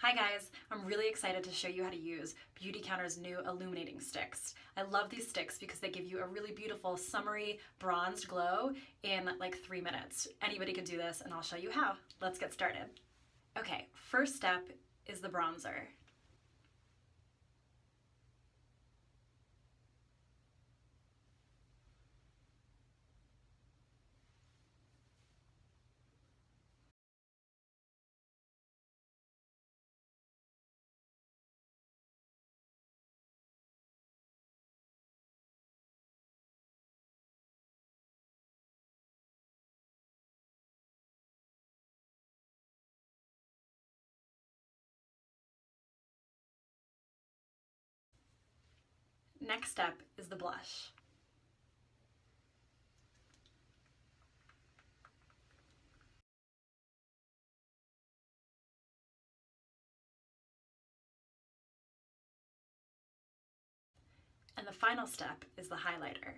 Hi guys, I'm really excited to show you how to use Beautycounter's new illuminating sticks. I love these sticks because they give you a really beautiful summery bronzed glow in like 3 minutes. Anybody can do this and I'll show you how. Let's get started. Okay, first step is the bronzer. Next step is the blush. And the final step is the highlighter.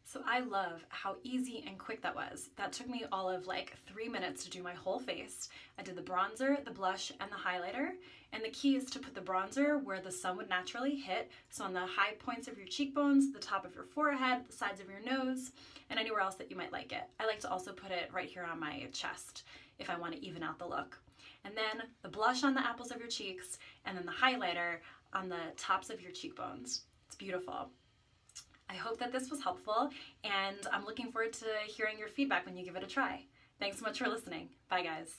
So I love how easy and quick that was. That took me all of like 3 minutes to do my whole face. I did the bronzer, the blush, and the highlighter. And the key is to put the bronzer where the sun would naturally hit. So on the high points of your cheekbones, the top of your forehead, the sides of your nose, and anywhere else that you might like it. I like to also put it right here on my chest if I want to even out the look. And then the blush on the apples of your cheeks, and then the highlighter on the tops of your cheekbones. It's beautiful. I hope that this was helpful, and I'm looking forward to hearing your feedback when you give it a try. Thanks so much for listening. Bye, guys.